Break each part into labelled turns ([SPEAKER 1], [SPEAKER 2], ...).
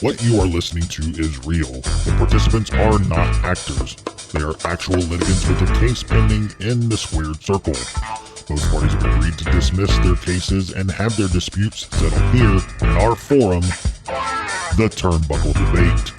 [SPEAKER 1] What you are listening to is real. The participants are not actors. They are actual litigants with a case pending in the squared circle. Both parties have agreed to dismiss their cases and have their disputes settled here in our forum, the Turnbuckle Debate.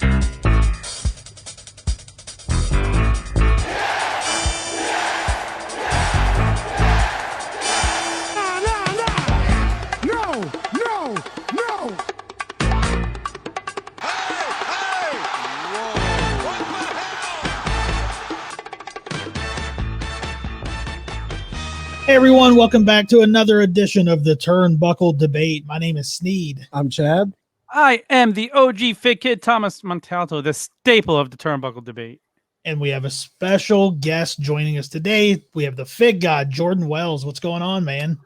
[SPEAKER 2] Hey everyone, welcome back to another edition of the Turnbuckle Debate. My name is Sneed.
[SPEAKER 3] I'm Chad.
[SPEAKER 4] I am the OG Fit Kid, Thomas Montalto, the staple of the Turnbuckle Debate.
[SPEAKER 2] And we have a special guest joining us today. We have the Fig God, Jordan Wells. What's going on, man?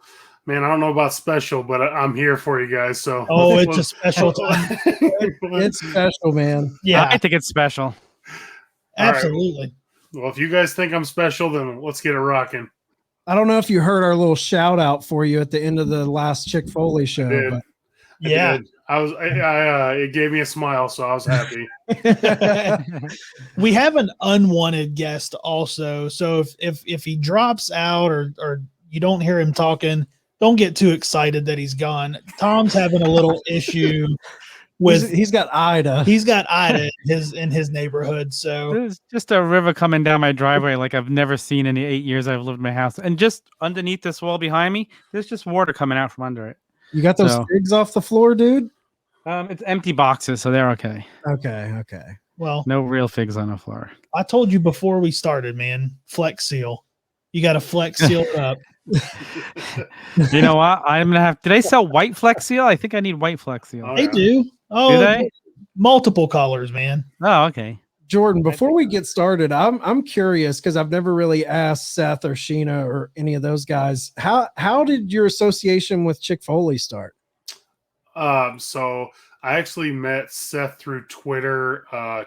[SPEAKER 5] Man, I don't know about special, but I'm here for you guys. So
[SPEAKER 2] it's a special time.
[SPEAKER 3] It's special, man.
[SPEAKER 2] Yeah,
[SPEAKER 4] I think it's special.
[SPEAKER 2] Absolutely.
[SPEAKER 5] Right. Well, if you guys think I'm special, then let's get it rocking.
[SPEAKER 3] I don't know if you heard our little shout out for you at the end of the last Chick Foley show. But
[SPEAKER 2] yeah,
[SPEAKER 5] it gave me a smile, so I was happy.
[SPEAKER 2] We have an unwanted guest also, so if he drops out or you don't hear him talking, don't get too excited that he's gone. Tom's having a little issue with
[SPEAKER 3] he's got Ida.
[SPEAKER 2] He's got Ida in his neighborhood. So
[SPEAKER 4] there's just a river coming down my driveway like I've never seen in the 8 years I've lived in my house. And just underneath this wall behind me, there's just water coming out from under it.
[SPEAKER 3] You got those figs off the floor, dude?
[SPEAKER 4] It's empty boxes, so they're okay.
[SPEAKER 3] Okay.
[SPEAKER 2] Well,
[SPEAKER 4] no real figs on the floor.
[SPEAKER 2] I told you before we started, man. Flex seal. You got to flex seal it up.
[SPEAKER 4] You know what? I'm gonna have. Did they sell white Flex Seal? I think I need white Flex Seal.
[SPEAKER 2] They do. Oh,
[SPEAKER 4] do they?
[SPEAKER 2] Multiple colors, man.
[SPEAKER 4] Oh, okay.
[SPEAKER 3] Jordan, before we get started, I'm curious because I've never really asked Seth or Sheena or any of those guys. How did your association with Chick Foley start?
[SPEAKER 5] So I actually met Seth through Twitter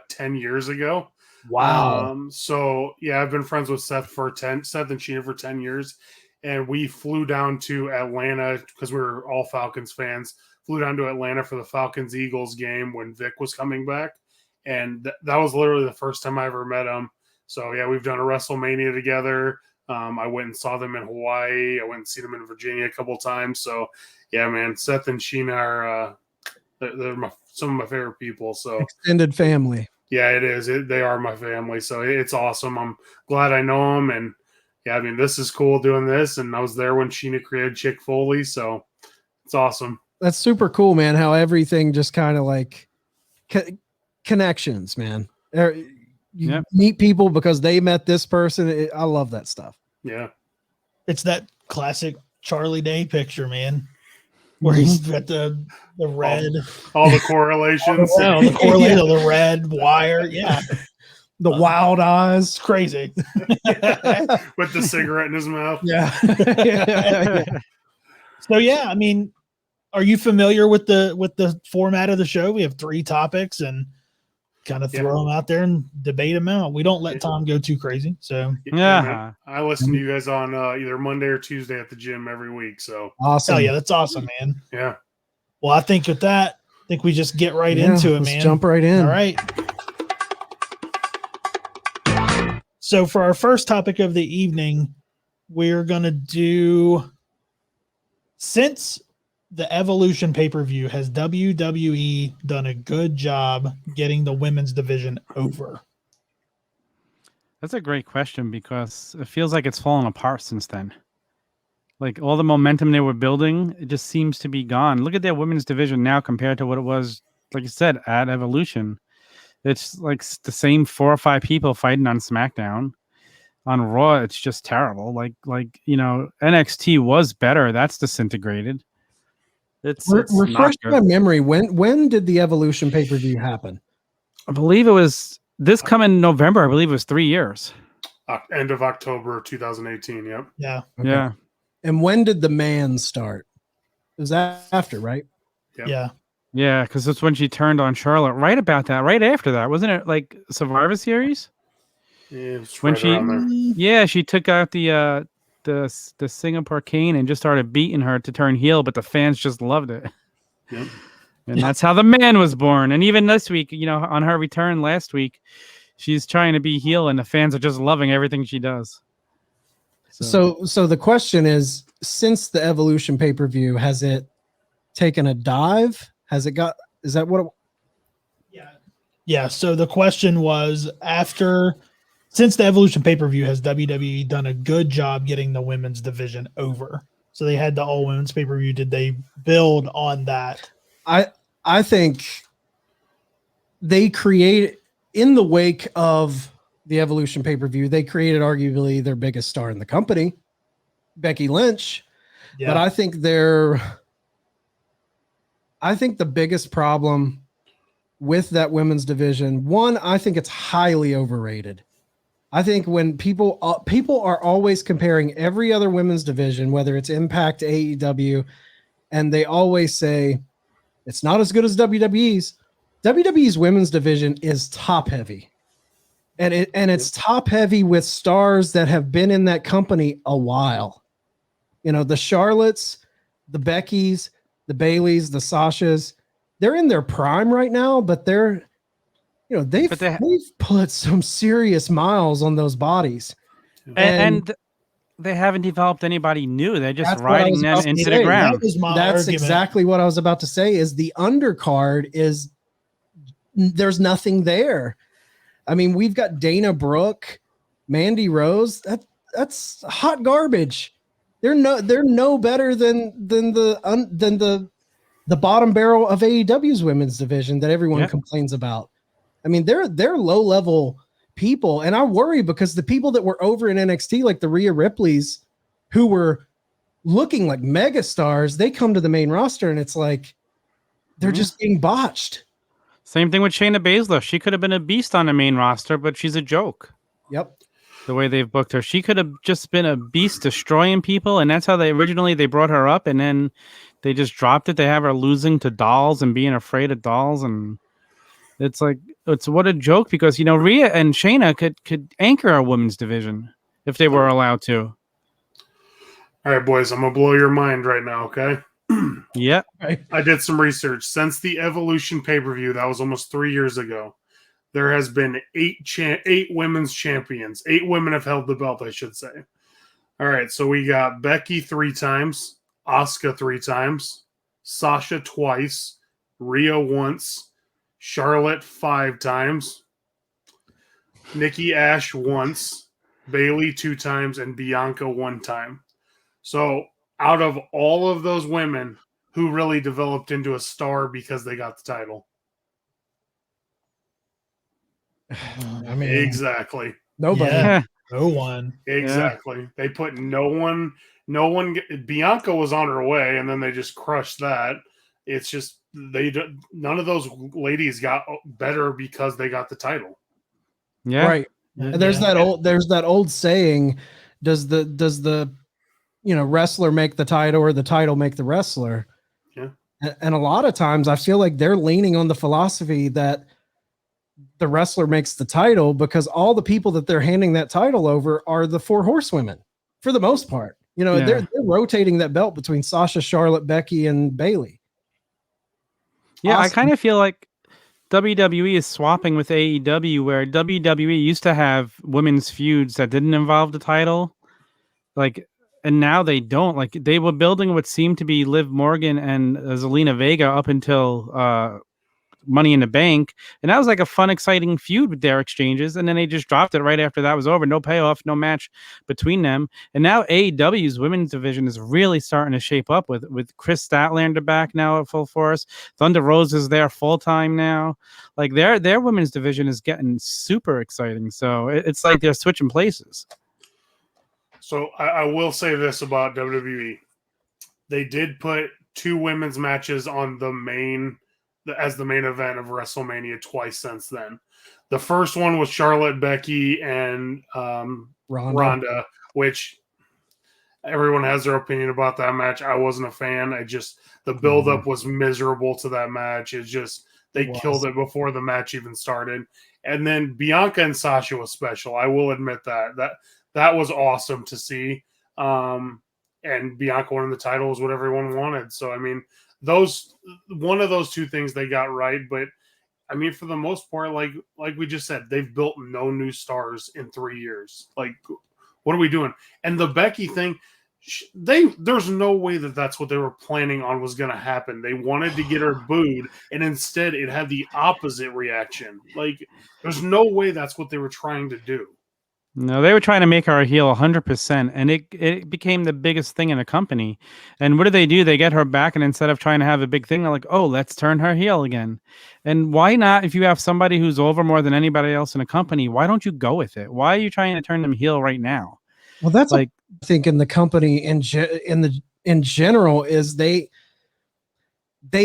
[SPEAKER 5] 10 years ago.
[SPEAKER 2] Wow.
[SPEAKER 5] So yeah, I've been friends with Seth and Sheena for 10 years. And we flew down to Atlanta because we were all Falcons fans. Flew down to Atlanta for the Falcons-Eagles game when Vic was coming back. And that was literally the first time I ever met him. So, yeah, we've done a WrestleMania together. I went and saw them in Hawaii. I went and seen them in Virginia a couple times. So, yeah, man, Seth and Sheena are they're some of my favorite people. So
[SPEAKER 3] extended family.
[SPEAKER 5] Yeah, it is. They are my family. So it's awesome. I'm glad I know them. And, yeah, I mean, this is cool doing this. And I was there when Sheena created Chick Foley. So it's awesome.
[SPEAKER 3] That's super cool, man. How everything just kind of like connections, man. You meet people because they met this person. I love that stuff.
[SPEAKER 5] Yeah.
[SPEAKER 2] It's that classic Charlie Day picture, man, where he's got the red.
[SPEAKER 5] All the correlations.
[SPEAKER 2] The correlation of the red wire. Yeah.
[SPEAKER 3] The wild eyes.
[SPEAKER 2] It's crazy.
[SPEAKER 5] With the cigarette in his mouth.
[SPEAKER 3] Yeah.
[SPEAKER 2] So, yeah, I mean, are you familiar with the format of the show? We have 3 topics and kind of throw them out there and debate them out. We don't let Tom go too crazy. So
[SPEAKER 4] yeah,
[SPEAKER 5] I listen to you guys on either Monday or Tuesday at the gym every week. So
[SPEAKER 2] awesome. Oh yeah, that's awesome, man.
[SPEAKER 5] Yeah.
[SPEAKER 2] Well, I think with that, we just get right into it, man.
[SPEAKER 3] Jump right in.
[SPEAKER 2] All right. So for our first topic of the evening, we're gonna do, since the Evolution pay-per-view, has WWE done a good job getting the women's division over?
[SPEAKER 4] That's a great question because it feels like it's fallen apart since then. Like all the momentum they were building, it just seems to be gone. Look at their women's division now compared to what it was, like you said, at Evolution. It's like the same 4 or 5 people fighting on SmackDown. On Raw, it's just terrible. Like NXT was better. That's disintegrated. It's
[SPEAKER 3] refresh my memory. When did the Evolution pay-per-view happen?
[SPEAKER 4] I believe it was this coming November. I believe it was 3 years.
[SPEAKER 5] End of October 2018. Yep.
[SPEAKER 2] Yeah.
[SPEAKER 3] Okay.
[SPEAKER 4] Yeah.
[SPEAKER 3] And when did the man start? It was after, right?
[SPEAKER 5] Yep.
[SPEAKER 2] Yeah.
[SPEAKER 4] Yeah, because that's when she turned on Charlotte. Right about that. Right after that, wasn't it? Like Survivor Series.
[SPEAKER 5] Yeah,
[SPEAKER 4] when she took out the Singapore Cane and just started beating her to turn heel, but the fans just loved it.
[SPEAKER 5] Yep.
[SPEAKER 4] And that's how the man was born. And even this week, on her return last week, she's trying to be heel, and the fans are just loving everything she does.
[SPEAKER 3] So the question is, since the Evolution pay-per-view, has it taken a dive? Is that what?
[SPEAKER 2] Yeah. So the question was, since the Evolution pay-per-view, has WWE done a good job getting the women's division over? So they had the all women's pay-per-view. Did they build on that?
[SPEAKER 3] I think they create, in the wake of the Evolution pay-per-view, they created arguably their biggest star in the company, Becky Lynch.
[SPEAKER 2] Yeah.
[SPEAKER 3] But I think the biggest problem with that women's division, one, I think it's highly overrated. I think when people are always comparing every other women's division, whether it's Impact, AEW, and they always say it's not as good as WWE's. WWE's women's division is top heavy. And it's top heavy with stars that have been in that company a while. The Charlottes, the Beckys, the Baileys, the Sashas, they're in their prime right now, but they've put some serious miles on those bodies.
[SPEAKER 4] And they haven't developed anybody new. They're just riding them into the ground.
[SPEAKER 3] That's exactly what I was about to say, is the undercard is there's nothing there. I mean, we've got Dana Brooke, Mandy Rose. That's hot garbage. They're no better than the bottom barrel of AEW's women's division that everyone complains about. I mean, they're low level people, and I worry because the people that were over in NXT, like the Rhea Ripleys, who were looking like mega stars, they come to the main roster and it's like they're just being botched.
[SPEAKER 4] Same thing with Shayna Baszler. She could have been a beast on the main roster, but she's a joke.
[SPEAKER 3] Yep.
[SPEAKER 4] The way they've booked her, she could have just been a beast destroying people, and that's how they brought her up, and then they just dropped it. They have her losing to dolls and being afraid of dolls, and it's what a joke, because Rhea and Shayna could anchor our women's division if they were allowed to.
[SPEAKER 5] All right, boys, I'm gonna blow your mind right now, okay?
[SPEAKER 4] Yeah.
[SPEAKER 5] I did some research. Since the Evolution pay-per-view, that was almost 3 years ago, there has been 8 women's champions. 8 women have held the belt, I should say. All right, so we got Becky 3 times, Asuka 3 times, Sasha twice, Rhea once, Charlotte 5 times, Nikki Ash once, Bayley 2 times, and Bianca 1 time. So out of all of those women, who really developed into a star because they got the title?
[SPEAKER 3] I mean,
[SPEAKER 5] exactly.
[SPEAKER 3] Nobody.
[SPEAKER 2] Yeah, no one.
[SPEAKER 5] Exactly. Yeah. They put no one. Bianca was on her way, and then they just crushed that. It's just none of those ladies got better because they got the title.
[SPEAKER 4] Yeah.
[SPEAKER 3] Right. And there's that old saying, does the wrestler make the title, or the title make the wrestler?
[SPEAKER 5] Yeah.
[SPEAKER 3] And a lot of times I feel like they're leaning on the philosophy that the wrestler makes the title, because all the people that they're handing that title over are the 4 horsewomen for the most part. They're rotating that belt between Sasha, Charlotte, Becky, and Bayley.
[SPEAKER 4] Yeah.
[SPEAKER 3] Awesome.
[SPEAKER 4] I kind of feel like WWE is swapping with AEW, where WWE used to have women's feuds that didn't involve the title. And now they don't. They were building what seemed to be Liv Morgan and Zelina Vega up until Money in the Bank, and that was like a fun, exciting feud with their exchanges, and then they just dropped it right after that was over. No payoff, no match between them, and now AEW's women's division is really starting to shape up with Chris Statlander back now at full force. Thunder Rose is there full time now. Their women's division is getting super exciting. So it's like they're switching places.
[SPEAKER 5] So I will say this about WWE: they did put 2 women's matches on as the main event of WrestleMania twice since then. The first one was Charlotte, Becky, and Ronda, which everyone has their opinion about that match. I wasn't a fan. The buildup was miserable to that match. They killed it before the match even started. And then Bianca and Sasha was special. I will admit that was awesome to see. And Bianca winning the title was what everyone wanted. So, I mean, one of those two things they got right. But I mean, for the most part, like we just said, they've built no new stars in 3 years. Like, what are we doing? And the Becky thing, there's no way that's what they were planning on was going to happen. They wanted to get her booed, and instead it had the opposite reaction. Like, there's no way that's what they were trying to do.
[SPEAKER 4] No, they were trying to make her a heel 100%, and it became the biggest thing in the company. And what do? They get her back, and instead of trying to have a big thing, they're like, oh, let's turn her heel again. And why not? If you have somebody who's over more than anybody else in a company, why don't you go with it? Why are you trying to turn them heel right now?
[SPEAKER 3] Well, that's
[SPEAKER 4] like,
[SPEAKER 3] I think in the company in general is they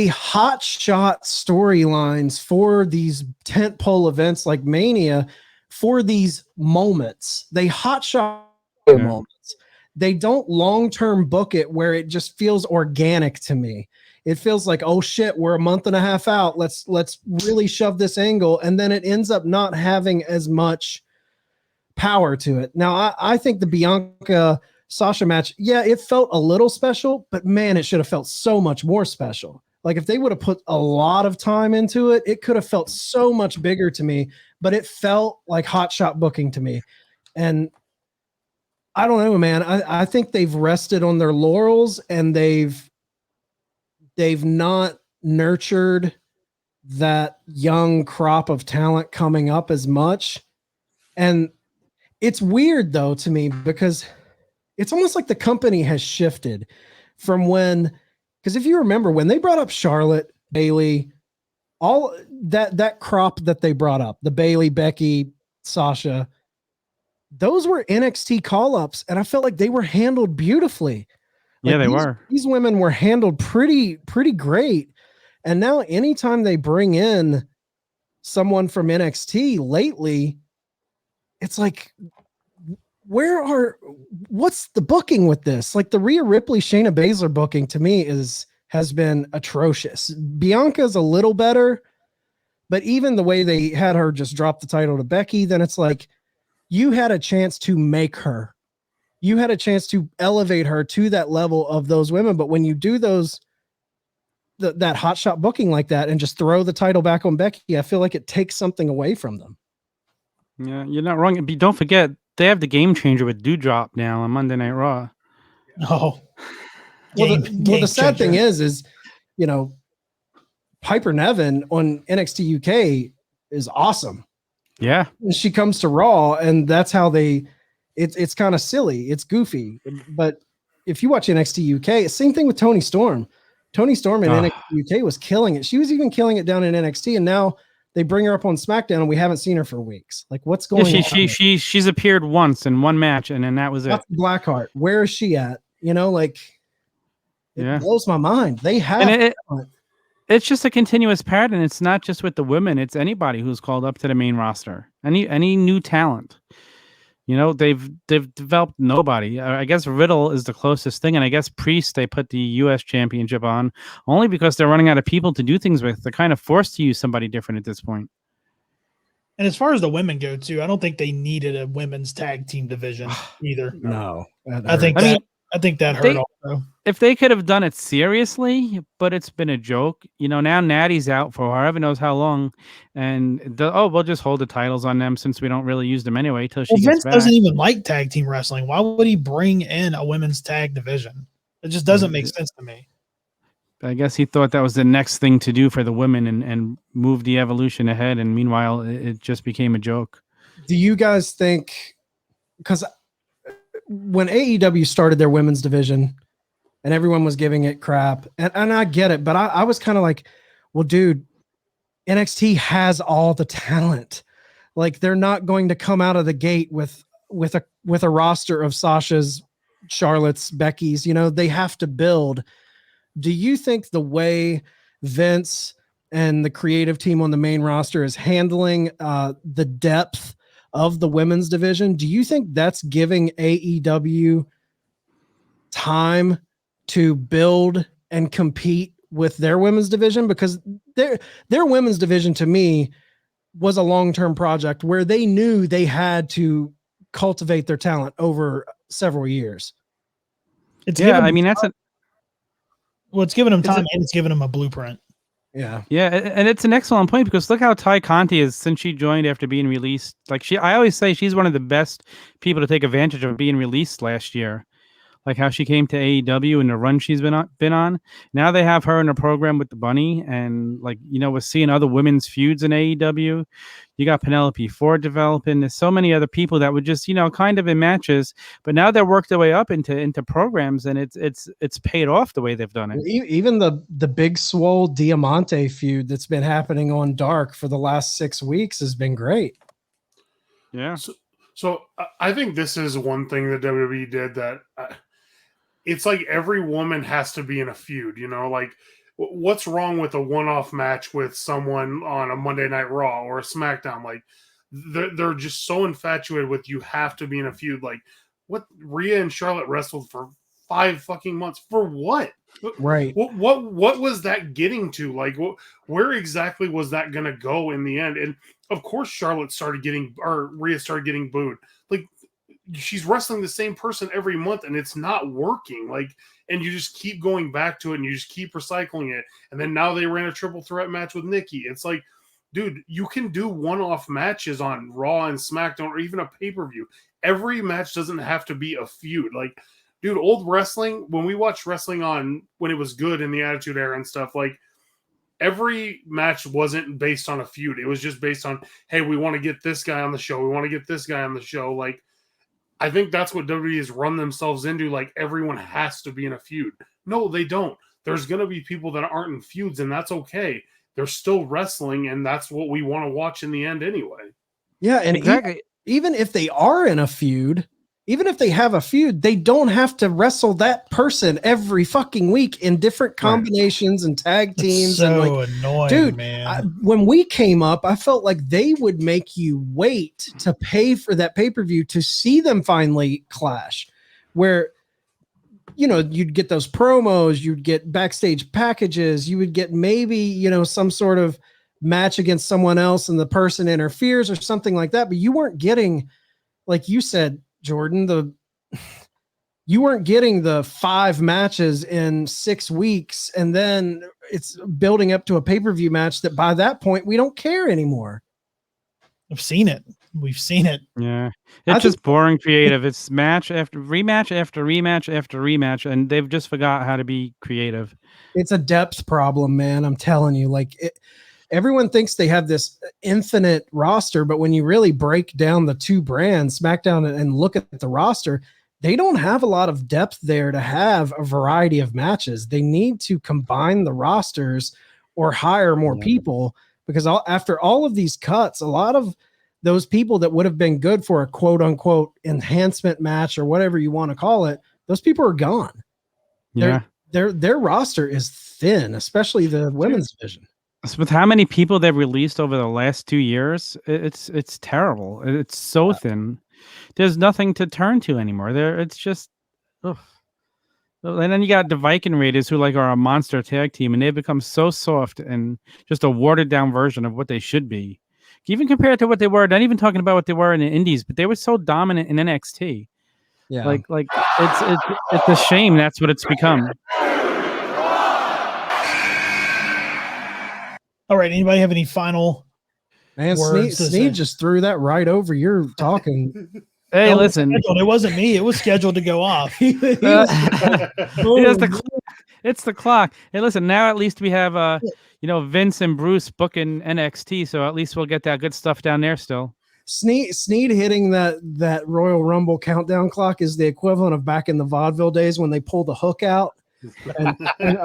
[SPEAKER 3] hot shot storylines for these tentpole events like Mania for these moments. They hot shot moments. They don't long-term book it where it just feels organic to me. It feels like, oh shit, we're a month and a half out. Let's really shove this angle. And then it ends up not having as much power to it. Now, I think the Bianca Sasha match, yeah, it felt a little special, but man, it should have felt so much more special. Like if they would have put a lot of time into it, it could have felt so much bigger to me, but it felt like hot shot booking to me. And I don't know, man. I think they've rested on their laurels and they've not nurtured that young crop of talent coming up as much. And it's weird though to me because it's almost like the company has shifted from because if you remember when they brought up Charlotte, Bayley, all that crop that they brought up, the Bayley, Becky, Sasha, those were NXT call-ups, and I felt like they were handled beautifully.
[SPEAKER 4] Yeah, they were.
[SPEAKER 3] These women were handled pretty great. And now anytime they bring in someone from NXT lately, it's like, what's the booking with this? Like the Rhea Ripley, Shayna Baszler booking to me has been atrocious. Bianca's a little better, but even the way they had her just drop the title to Becky, then it's like you had a chance to make her. You had a chance to elevate her to that level of those women. But when you do that hot shot booking like that and just throw the title back on Becky, I feel like it takes something away from them.
[SPEAKER 4] Yeah, you're not wrong. But don't forget, they have the game changer with Doudrop now on Monday Night Raw.
[SPEAKER 2] Oh,
[SPEAKER 3] well, the sad thing is, you know, Piper Niven on NXT UK is awesome.
[SPEAKER 4] Yeah.
[SPEAKER 3] She comes to Raw and that's how it's kind of silly. It's goofy. But if you watch NXT UK, same thing with Toni Storm. Toni Storm in NXT UK was killing it. She was even killing it down in NXT, and now they bring her up on SmackDown and we haven't seen her for weeks. Like what's going on?
[SPEAKER 4] She's appeared once in one match and then that was it.
[SPEAKER 3] Blackheart. Where is she at? You know, like it blows my mind. They have
[SPEAKER 4] it's just a continuous pattern. It's not just with the women, it's anybody who's called up to the main roster. Any new talent. You know, they've developed nobody. I guess Riddle is the closest thing, and I guess Priest they put the U.S. Championship on only because they're running out of people to do things with. They're kind of forced to use somebody different at this point.
[SPEAKER 2] And as far as the women go, too, I don't think they needed a women's tag team division either.
[SPEAKER 3] No,
[SPEAKER 2] I think that hurt also.
[SPEAKER 4] If they could have done it seriously, but it's been a joke. You know, now Natty's out for however knows how long, and we'll just hold the titles on them since we don't really use them anyway till she gets
[SPEAKER 2] Vince
[SPEAKER 4] back.
[SPEAKER 2] Doesn't even like tag team wrestling. Why would he bring in a women's tag division? It just doesn't make sense to me.
[SPEAKER 4] I guess he thought that was the next thing to do for the women and move the Evolution ahead, and meanwhile it just became a joke.
[SPEAKER 3] Do you guys think, because when AEW started their women's division and everyone was giving it crap, and I get it, but I was kind of like, well, dude, NXT has all the talent. Like they're not going to come out of the gate with a roster of Sasha's, Charlotte's, Becky's, you know, they have to build. Do you think the way Vince and the creative team on the main roster is handling the depth of the women's division, do you think that's giving AEW time to build and compete with their women's division? Because their women's division to me was a long-term project where they knew they had to cultivate their talent over several years.
[SPEAKER 2] I mean, Well, it's giving him time and it's giving him a blueprint.
[SPEAKER 3] Yeah.
[SPEAKER 4] Yeah, and it's an excellent point because look how Ty Conti is since she joined after being released. Like I always say she's one of the best people to take advantage of being released last year. Like how she came to AEW and the run she's been on. Now they have her in a program with the Bunny, and like we're seeing other women's feuds in AEW. You got Penelope Ford developing. There's so many other people that would just kind of in matches, but now they're worked their way up into programs, and it's paid off the way they've done it.
[SPEAKER 3] Even the Big Swole Diamante feud that's been happening on Dark for the last 6 weeks has been great.
[SPEAKER 4] Yeah.
[SPEAKER 5] So I think this is one thing that WWE did that it's like every woman has to be in a feud, like what's wrong with a one-off match with someone on a Monday Night Raw or a SmackDown? Like they're just so infatuated with you have to be in a feud. Like what Rhea and Charlotte wrestled for 5 fucking months for what?
[SPEAKER 3] Right.
[SPEAKER 5] What was that getting to? Like where exactly was that going to go in the end? And of course Rhea started getting booed. Like she's wrestling the same person every month and it's not working. Like, and you just keep going back to it and you just keep recycling it. And then now they ran a triple threat match with Nikki. It's like, dude, you can do one-off matches on Raw and SmackDown or even a pay-per-view. Every match doesn't have to be a feud. Like, dude, old wrestling, when we watched wrestling when it was good in the Attitude Era and stuff, like every match wasn't based on a feud. It was just based on, hey, we want to get this guy on the show. We want to get this guy on the show. Like, I think that's what WWE has run themselves into. Like everyone has to be in a feud. No, they don't. There's going to be people that aren't in feuds, and that's okay. They're still wrestling, and that's what we want to watch in the end anyway.
[SPEAKER 3] Yeah, and
[SPEAKER 4] exactly.
[SPEAKER 3] Even if they are in a feud, even if they have a feud, they don't have to wrestle that person every fucking week in different combinations and tag teams.
[SPEAKER 2] So
[SPEAKER 3] and like,
[SPEAKER 2] annoying,
[SPEAKER 3] dude,
[SPEAKER 2] man.
[SPEAKER 3] When we came up, I felt like they would make you wait to pay for that pay-per-view to see them finally clash, where you'd get those promos, you'd get backstage packages, you would get maybe some sort of match against someone else and the person interferes or something like that, but you weren't getting, like you said, Jordan, you weren't getting the 5 matches in 6 weeks, and then it's building up to a pay-per-view match that by that point we don't care anymore.
[SPEAKER 2] I've seen it. We've seen it.
[SPEAKER 4] Yeah. It's just boring creative. It's match after rematch after rematch after rematch, and they've just forgot how to be creative.
[SPEAKER 3] It's a depth problem, man. I'm telling you, everyone thinks they have this infinite roster, but when you really break down the 2 brands, SmackDown, and look at the roster, they don't have a lot of depth there to have a variety of matches. They need to combine the rosters or hire more people, because after all of these cuts, a lot of those people that would have been good for a quote unquote enhancement match or whatever you want to call it, those people are gone.
[SPEAKER 4] Yeah.
[SPEAKER 3] Their roster is thin, especially the women's division.
[SPEAKER 4] With how many people they've released over the last 2 years, it's terrible. It's so thin. There's nothing to turn to anymore. It's just, ugh. And then you got the Viking Raiders, who are a monster tag team, and they've become so soft and just a watered down version of what they should be. Even compared to what they were, not even talking about what they were in the Indies, but they were so dominant in NXT.
[SPEAKER 3] Yeah,
[SPEAKER 4] like it's a shame that's what it's become.
[SPEAKER 2] All right. Anybody have any final
[SPEAKER 3] man?
[SPEAKER 2] words?
[SPEAKER 3] Sneed just threw that right over your talking.
[SPEAKER 4] Hey,
[SPEAKER 2] No,
[SPEAKER 4] listen,
[SPEAKER 2] it wasn't me. It was scheduled to go off.
[SPEAKER 4] It's the clock. Hey, listen, now at least we have Vince and Bruce booking NXT, so at least we'll get that good stuff down there still.
[SPEAKER 3] Sneed hitting that Royal Rumble countdown clock is the equivalent of back in the vaudeville days when they pull the hook out and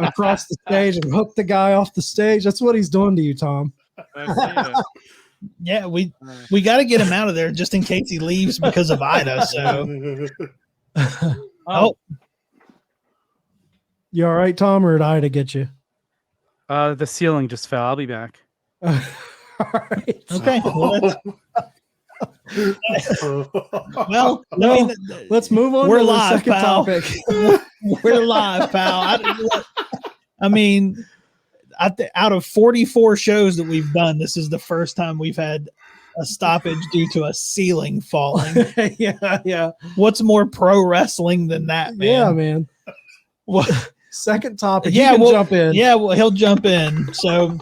[SPEAKER 3] across the stage and hook the guy off the stage. That's what he's doing to you, Tom.
[SPEAKER 2] Yeah, we got to get him out of there just in case he leaves because of Ida. So,
[SPEAKER 3] you all right, Tom, or did Ida get you?
[SPEAKER 4] The ceiling just fell. I'll be back.
[SPEAKER 3] All right.
[SPEAKER 2] Okay. Well,
[SPEAKER 3] let's move on.
[SPEAKER 2] We're
[SPEAKER 3] to the
[SPEAKER 2] live,
[SPEAKER 3] second
[SPEAKER 2] pal.
[SPEAKER 3] topic.
[SPEAKER 2] We're live, pal. I mean, out of 44 shows that we've done, this is the first time we've had a stoppage due to a ceiling falling.
[SPEAKER 3] Yeah.
[SPEAKER 2] What's more pro wrestling than that, man?
[SPEAKER 3] Yeah, man. Second topic.
[SPEAKER 2] Yeah,
[SPEAKER 3] you can
[SPEAKER 2] well,
[SPEAKER 3] jump in.
[SPEAKER 2] Yeah, well, he'll jump in. So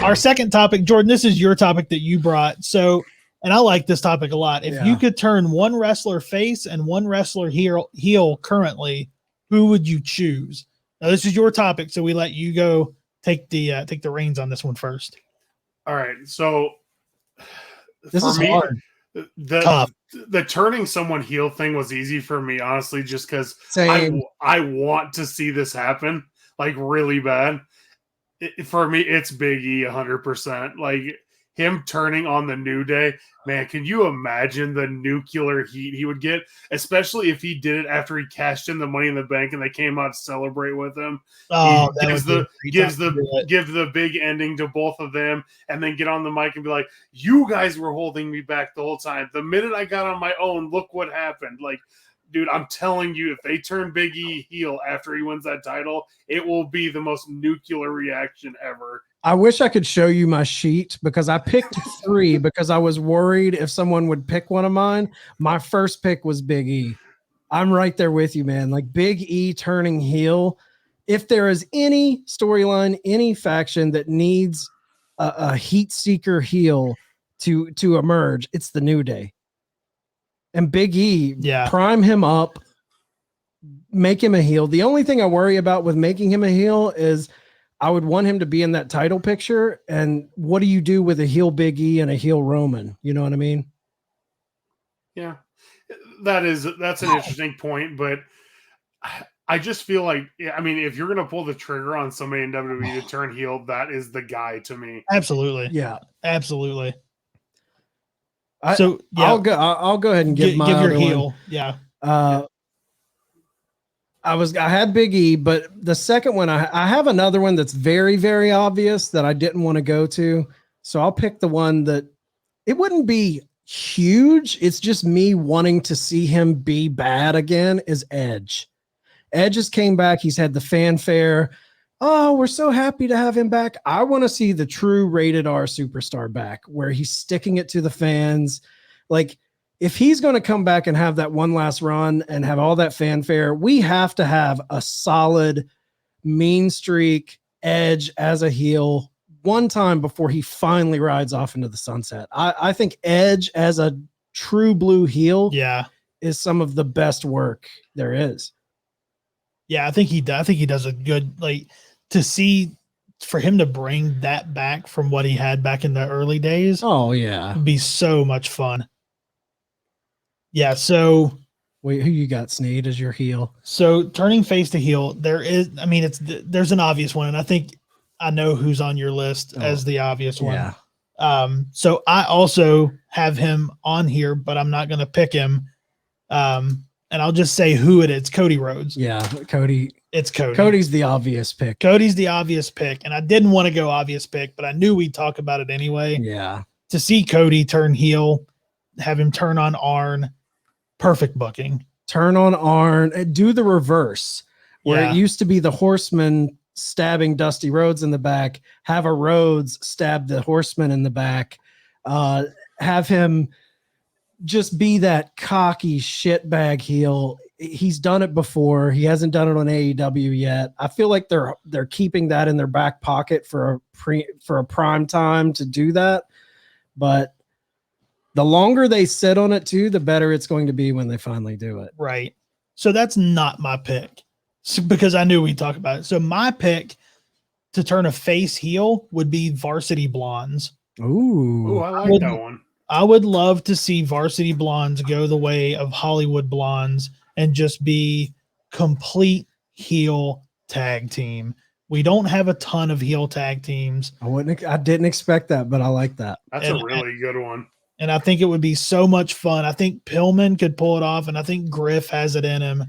[SPEAKER 2] our second topic, Jordan, this is your topic that you brought. So, and I like this topic a lot. If you could turn one wrestler face and one wrestler heel currently, who would you choose? Now, this is your topic, so we let you go take the reins on this one first.
[SPEAKER 5] All right, so
[SPEAKER 3] This is hard.
[SPEAKER 5] The turning someone heel thing was easy for me, honestly, just because
[SPEAKER 3] Same.
[SPEAKER 5] I want to see this happen like really bad. For me, it's Big E 100%. Like him turning on the New Day, man, can you imagine the nuclear heat he would get, especially if he did it after he cashed in the Money in the Bank and they came out to celebrate with him.
[SPEAKER 2] Oh,
[SPEAKER 5] He gives the big ending to both of them, and then get on the mic and be like, "You guys were holding me back the whole time. The minute I got on my own, look what happened." Like, dude, I'm telling you, if they turn Big E heel after he wins that title, it will be the most nuclear reaction ever.
[SPEAKER 3] I wish I could show you my sheet because I picked 3 because I was worried if someone would pick one of mine. My first pick was Big E. I'm right there with you, man. Like Big E turning heel. If there is any storyline, any faction that needs a heat seeker heel to emerge, it's the New Day. And Big E, prime him up, make him a heel. The only thing I worry about with making him a heel is I would want him to be in that title picture. And what do you do with a heel Big E and a heel Roman? You know what I mean?
[SPEAKER 5] Yeah, that's an interesting point, but I just feel like, I mean, if you're going to pull the trigger on somebody in WWE to turn heel, that is the guy to me.
[SPEAKER 2] Absolutely.
[SPEAKER 3] Yeah,
[SPEAKER 2] absolutely.
[SPEAKER 3] I'll go ahead and give
[SPEAKER 2] your heel.
[SPEAKER 3] One.
[SPEAKER 2] Yeah.
[SPEAKER 3] I had Big E, but the second one, I have another one that's very, very obvious that I didn't want to go to. So I'll pick the one that it wouldn't be huge. It's just me wanting to see him be bad again is Edge. Edge just came back. He's had the fanfare. Oh, we're so happy to have him back. I want to see the true rated R superstar back where he's sticking it to the fans. Like, if he's going to come back and have that one last run and have all that fanfare, we have to have a solid mean streak Edge as a heel one time before he finally rides off into the sunset. I think Edge as a true blue heel is some of the best work there is.
[SPEAKER 2] Yeah, I think he does a good, like, to see for him to bring that back from what he had back in the early days.
[SPEAKER 3] Oh yeah.
[SPEAKER 2] Would be so much fun. Yeah, so
[SPEAKER 3] wait, who you got, Sneed, as your heel?
[SPEAKER 2] So turning face to heel, there's an obvious one, and I think I know who's on your list as the obvious one.
[SPEAKER 3] Yeah.
[SPEAKER 2] So I also have him on here, but I'm not going to pick him. And I'll just say who it is. Cody Rhodes.
[SPEAKER 3] Yeah, Cody.
[SPEAKER 2] It's Cody.
[SPEAKER 3] Cody's the obvious pick.
[SPEAKER 2] Cody's the obvious pick, and I didn't want to go obvious pick, but I knew we'd talk about it anyway.
[SPEAKER 3] Yeah.
[SPEAKER 2] To see Cody turn heel, have him turn on Arn. Perfect booking.
[SPEAKER 3] Turn on Arn, do the reverse where it used to be the Horseman stabbing Dusty Rhodes in the back, have a Rhodes stab the Horseman in the back, have him just be that cocky shitbag heel. He's done it before. He hasn't done it on AEW yet. I feel like they're keeping that in their back pocket for a prime time to do that. But the longer they sit on it too, the better it's going to be when they finally do it.
[SPEAKER 2] Right. So that's not my pick because I knew we'd talk about it. So my pick to turn a face heel would be Varsity Blondes.
[SPEAKER 3] Ooh,
[SPEAKER 5] I like that one.
[SPEAKER 2] I would love to see Varsity Blondes go the way of Hollywood Blondes and just be complete heel tag team. We don't have a ton of heel tag teams.
[SPEAKER 3] I didn't expect that, but I like that.
[SPEAKER 5] That's a really good one.
[SPEAKER 2] And I think it would be so much fun. I think Pillman could pull it off, and I think Griff has it in him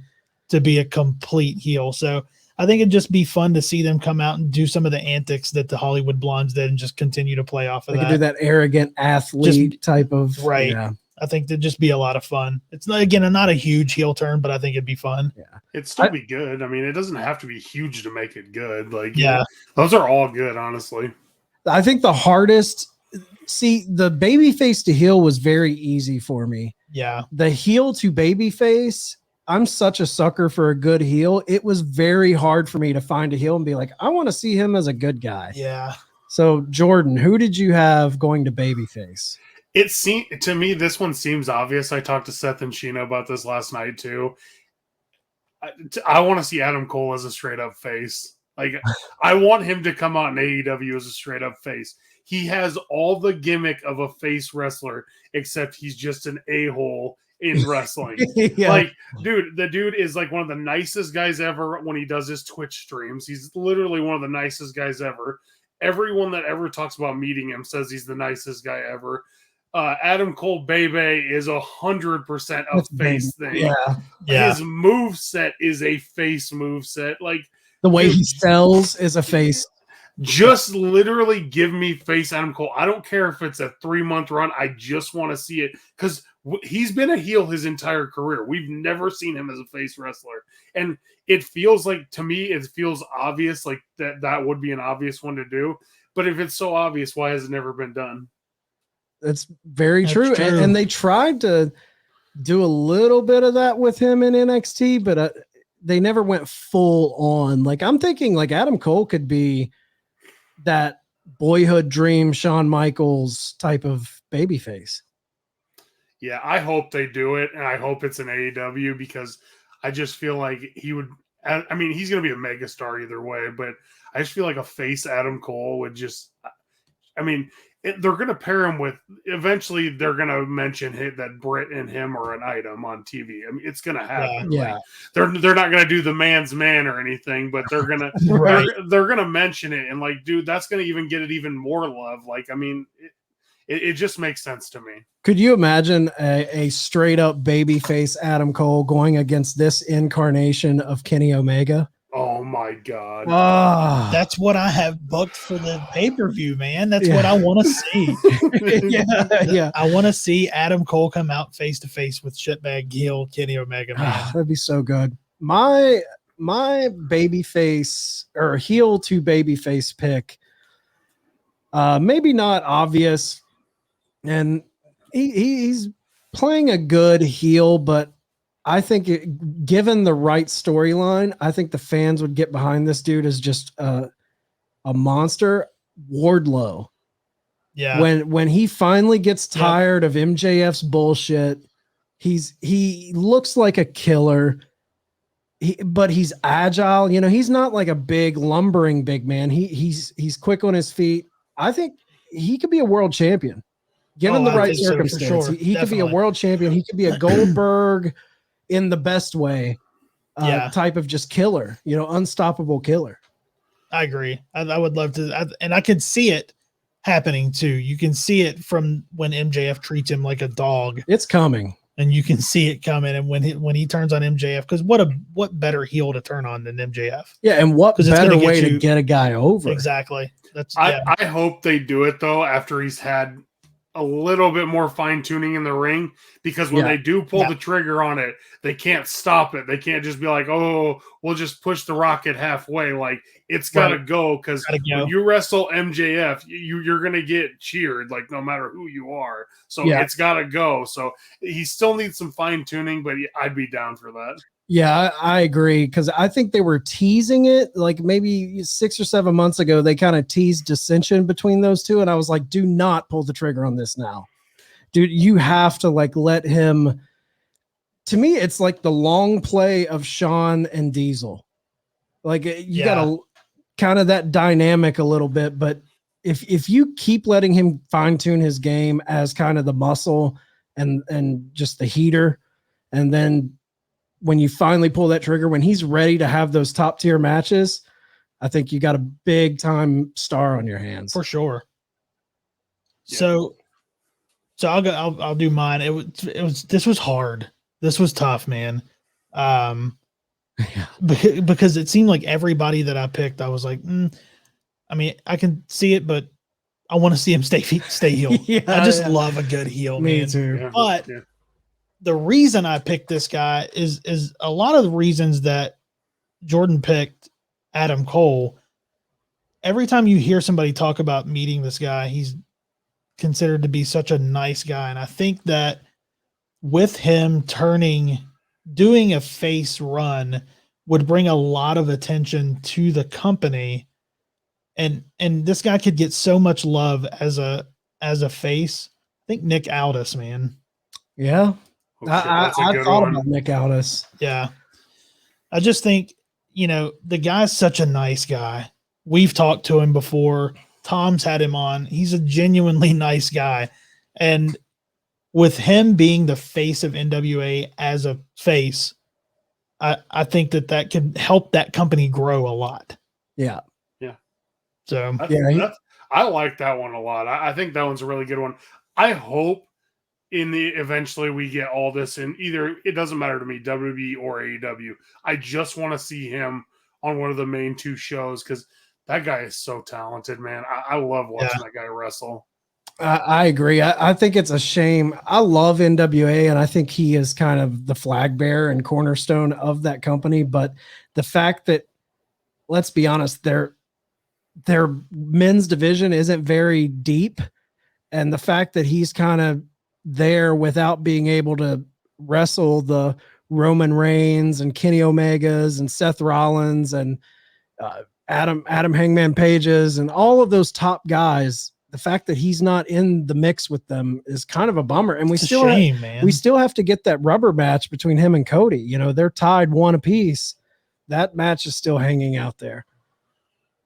[SPEAKER 2] to be a complete heel. So I think it'd just be fun to see them come out and do some of the antics that the Hollywood Blondes did and just continue to play off of
[SPEAKER 3] they
[SPEAKER 2] that.
[SPEAKER 3] Could do that arrogant athlete type of.
[SPEAKER 2] Right.
[SPEAKER 3] Yeah.
[SPEAKER 2] I think that'd just be a lot of fun. It's not a huge heel turn, but I think it'd be fun.
[SPEAKER 3] Yeah.
[SPEAKER 5] It'd still be good. I mean, it doesn't have to be huge to make it good. Like, those are all good, honestly.
[SPEAKER 3] I think the hardest. See, the babyface to heel was very easy for me.
[SPEAKER 2] Yeah.
[SPEAKER 3] The heel to babyface I'm such a sucker for a good heel. It was very hard for me to find a heel and be like, I want to see him as a good guy.
[SPEAKER 2] Yeah.
[SPEAKER 3] So Jordan, who did you have going to babyface?
[SPEAKER 5] It seemed to me this one seems obvious. I talked to Seth and Sheena about this last night too. I want to see Adam Cole as a straight up face. Like I want him to come out in AEW as a straight up face. He has all the gimmick of a face wrestler, except he's just an a-hole in wrestling.
[SPEAKER 3] Yeah.
[SPEAKER 5] Like, dude, the dude is like one of the nicest guys ever when he does his Twitch streams. He's literally one of the nicest guys ever. Everyone that ever talks about meeting him says he's the nicest guy ever. Adam Cole Bebe is 100% a face thing.
[SPEAKER 3] Yeah.
[SPEAKER 5] His move set is a face move set. Like
[SPEAKER 3] The way he sells is a face.
[SPEAKER 5] just literally give me face Adam Cole. I don't care if it's a 3-month run. I just want to see it because he's been a heel his entire career. We've never seen him as a face wrestler. And it feels like, to me, it feels obvious, like that would be an obvious one to do. But if it's so obvious, why has it never been done?
[SPEAKER 3] That's very
[SPEAKER 2] That's
[SPEAKER 3] true.
[SPEAKER 2] true.
[SPEAKER 3] And they tried to do a little bit of that with him in NXT, but they never went full on. Like I'm thinking like Adam Cole could be that boyhood dream Shawn Michaels type of babyface.
[SPEAKER 5] Yeah, I hope they do it, and I hope it's an AEW because I just feel like he would. I mean, he's going to be a megastar either way, but I just feel like a face Adam Cole would just. I mean, they're going to pair him with. Eventually, they're going to mention that Britt and him are an item on TV. I mean, it's going to happen.
[SPEAKER 3] Yeah.
[SPEAKER 5] Like, they're not going to do the man's man or anything, but they're going to
[SPEAKER 2] Right.
[SPEAKER 5] they're going to mention it, and like, dude, that's going to even get it even more love. Like, I mean, it just makes sense to me.
[SPEAKER 3] Could you imagine a straight up babyface Adam Cole going against this incarnation of Kenny Omega?
[SPEAKER 5] Oh my god.
[SPEAKER 2] That's what I have booked for the pay-per-view, man. That's what I want to see.
[SPEAKER 3] Yeah.
[SPEAKER 2] I want to see Adam Cole come out face to face with shitbag heel Kenny Omega, man.
[SPEAKER 3] That'd be so good. My babyface or heel to babyface pick, maybe not obvious, and he's playing a good heel, but I think given the right storyline, I think the fans would get behind this dude as just a monster. Wardlow.
[SPEAKER 2] Yeah.
[SPEAKER 3] When he finally gets tired of MJF's bullshit, he looks like a killer. But he's agile. You know, he's not like a big lumbering big man. He's quick on his feet. I think he could be a world champion. Given the
[SPEAKER 2] I
[SPEAKER 3] right
[SPEAKER 2] think so, for
[SPEAKER 3] circumstance,
[SPEAKER 2] sure.
[SPEAKER 3] he could be a
[SPEAKER 2] Definitely.
[SPEAKER 3] world champion. He could be a Goldberg in the best way, type of just killer, you know, unstoppable killer.
[SPEAKER 2] I agree. I would love to, and I could see it happening too. You can see it from when MJF treats him like a dog,
[SPEAKER 3] It's coming.
[SPEAKER 2] and you can see it coming. And when he turns on MJF, because what better heel to turn on than MJF?
[SPEAKER 3] Yeah, and what
[SPEAKER 2] 'Cause it's
[SPEAKER 3] better
[SPEAKER 2] gonna get
[SPEAKER 3] way to
[SPEAKER 2] you-
[SPEAKER 3] get a guy over?
[SPEAKER 2] Exactly. That's
[SPEAKER 5] I hope they do it though after he's had a little bit more fine tuning in the ring, because when they do pull the trigger on it, they can't stop it. They can't just be like, oh, we'll just push the rocket halfway. Like it's got to go, because when you wrestle MJF, you're going to get cheered, like no matter who you are. So it's got to go. So he still needs some fine tuning, but I'd be down for that.
[SPEAKER 3] Yeah, I agree, because I think they were teasing it like maybe 6 or 7 months ago. They kind of teased dissension between those two, and I was like, do not pull the trigger on this now. Dude, you have to like let him. To me, it's like the long play of Shawn and Diesel. Like you got to kind of that dynamic a little bit, but if you keep letting him fine tune his game as kind of the muscle and just the heater, and then when you finally pull that trigger, when he's ready to have those top tier matches, I think you got a big time star on your hands
[SPEAKER 2] for sure.
[SPEAKER 5] Yeah.
[SPEAKER 2] So I'll do mine. This was hard. This was tough, man. Because it seemed like everybody that I picked, I was like, I mean, I can see it, but I want to see him stay heel. I just love a good heel,
[SPEAKER 3] Me
[SPEAKER 2] man.
[SPEAKER 3] too.
[SPEAKER 5] Yeah.
[SPEAKER 2] But the reason I picked this guy is a lot of the reasons that Jordan picked Adam Cole. Every time you hear somebody talk about meeting this guy, he's considered to be such a nice guy. And I think that with him turning doing a face run would bring a lot of attention to the company, and this guy could get so much love as a face. I think Nick Aldis, man.
[SPEAKER 3] Yeah.
[SPEAKER 5] Oh, shit, that's a
[SPEAKER 3] I
[SPEAKER 5] good
[SPEAKER 3] thought
[SPEAKER 5] one.
[SPEAKER 3] about Nick Aldis.
[SPEAKER 2] Yeah. I just think, the guy's such a nice guy. We've talked to him before. Tom's had him on. He's a genuinely nice guy. And with him being the face of NWA as a face, I think that could help that company grow a lot.
[SPEAKER 3] Yeah.
[SPEAKER 2] So
[SPEAKER 5] I like that one a lot. I think that one's a really good one. I hope eventually we get all this in either, it doesn't matter to me, WWE or AEW. I just want to see him on one of the main two shows because that guy is so talented, man. I love watching that guy wrestle.
[SPEAKER 3] I agree. I think it's a shame. I love NWA, and I think he is kind of the flag bearer and cornerstone of that company. But the fact that, let's be honest, their men's division isn't very deep, and the fact that he's kind of there without being able to wrestle the Roman Reigns and Kenny Omegas and Seth Rollins and Adam Hangman Pages and all of those top guys, the fact that he's not in the mix with them is kind of a bummer. And we still have to get that rubber match between him and Cody. They're tied 1 apiece. That match is still hanging out there.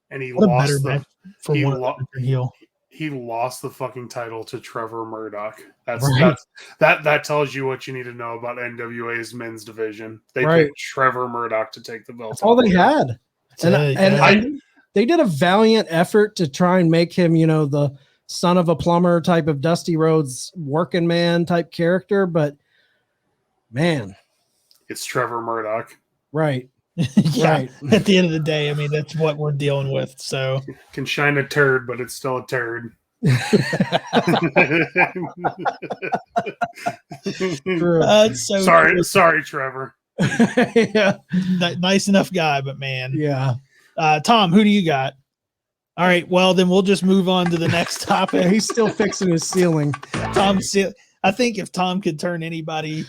[SPEAKER 5] And he
[SPEAKER 2] what
[SPEAKER 5] lost
[SPEAKER 2] a better match for heel.
[SPEAKER 5] He lost the fucking title to Trevor Murdoch.
[SPEAKER 2] Right.
[SPEAKER 5] That tells you what you need to know about NWA's men's division. They picked Trevor Murdoch to take the belt.
[SPEAKER 3] That's all they had. And they did a valiant effort to try and make him, the son of a plumber type of Dusty Rhodes working man type character. But man,
[SPEAKER 5] it's Trevor Murdoch.
[SPEAKER 3] Right.
[SPEAKER 2] Right. At the end of the day, I mean, that's what we're dealing with. So
[SPEAKER 5] can shine a turd, but it's still a turd.
[SPEAKER 2] So
[SPEAKER 5] sorry, Trevor.
[SPEAKER 3] Yeah.
[SPEAKER 2] Nice enough guy, but man.
[SPEAKER 3] Yeah.
[SPEAKER 2] Tom, who do you got? All right. Well, then we'll just move on to the next topic.
[SPEAKER 3] He's still fixing his ceiling.
[SPEAKER 2] I think if Tom could turn anybody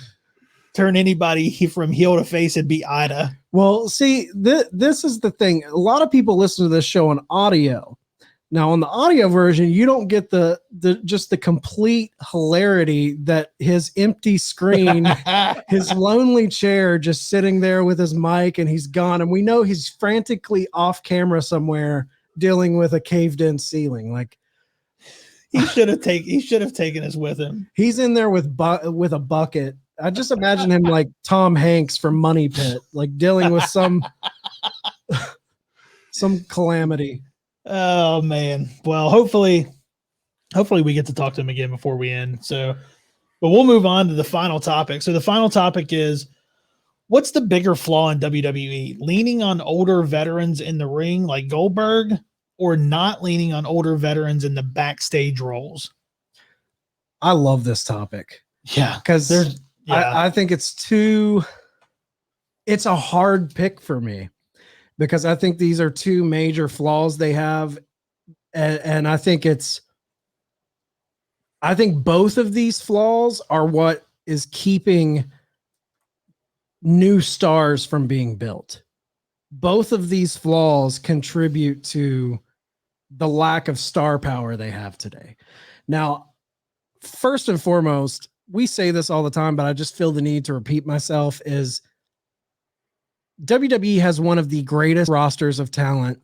[SPEAKER 2] from heel to face, it'd be Ida.
[SPEAKER 3] Well, see, this is the thing. A lot of people listen to this show on audio. Now, on the audio version, you don't get the complete hilarity that his empty screen, his lonely chair just sitting there with his mic and he's gone. And we know he's frantically off camera somewhere dealing with a caved in ceiling. Like
[SPEAKER 2] he should have taken us with him.
[SPEAKER 3] He's in there with a bucket. I just imagine him like Tom Hanks from Money Pit, like dealing with some calamity.
[SPEAKER 2] Oh man. Well, hopefully we get to talk to him again before we end. So, but we'll move on to the final topic. So the final topic is, what's the bigger flaw in WWE? Leaning on older veterans in the ring like Goldberg, or not leaning on older veterans in the backstage roles?
[SPEAKER 3] I love this topic.
[SPEAKER 2] Yeah.
[SPEAKER 3] Because I think it's a hard pick for me, because I think these are two major flaws they have. And I think both of these flaws are what is keeping new stars from being built. Both of these flaws contribute to the lack of star power they have today. Now, first and foremost, we say this all the time, but I just feel the need to repeat myself, is WWE has one of the greatest rosters of talent,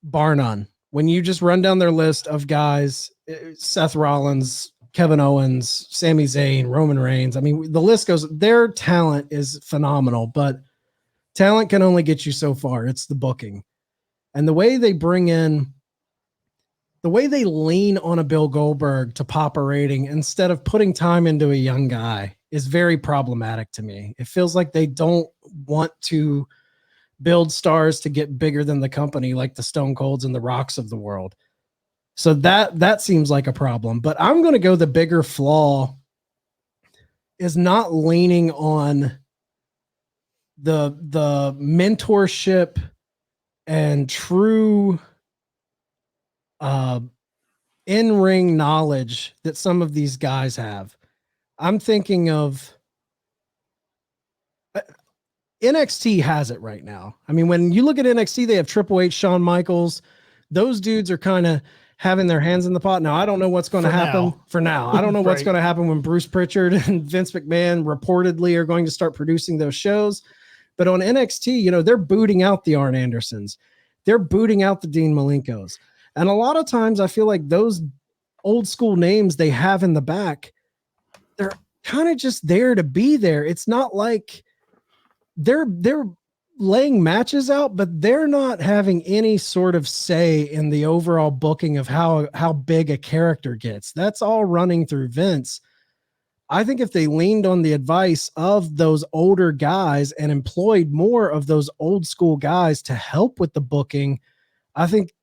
[SPEAKER 3] bar none. When you just run down their list of guys, Seth Rollins, Kevin Owens, Sami Zayn, Roman Reigns, I mean, the list goes, their talent is phenomenal, but talent can only get you so far. It's the booking. And the way they lean on a Bill Goldberg to pop a rating instead of putting time into a young guy is very problematic to me. It feels like they don't want to build stars to get bigger than the company, like the Stone Colds and the Rocks of the world. So that seems like a problem. But I'm going to go, the bigger flaw is not leaning on the mentorship and true in-ring knowledge that some of these guys have. I'm thinking of, NXT has it right now. I mean, when you look at NXT, they have Triple H, Shawn Michaels. Those dudes are kind of having their hands in the pot. Now, I don't know what's going to happen for now. I don't know what's
[SPEAKER 2] Right.
[SPEAKER 3] going to happen when Bruce Pritchard and Vince McMahon reportedly are going to start producing those shows. But on NXT, you know, they're booting out the Arn Andersons. They're booting out the Dean Malenkos. And a lot of times I feel like those old school names they have in the back, they're kind of just there to be there. It's not like they're laying matches out, but they're not having any sort of say in the overall booking of how big a character gets. That's all running through Vince. I think if they leaned on the advice of those older guys and employed more of those old school guys to help with the booking, I think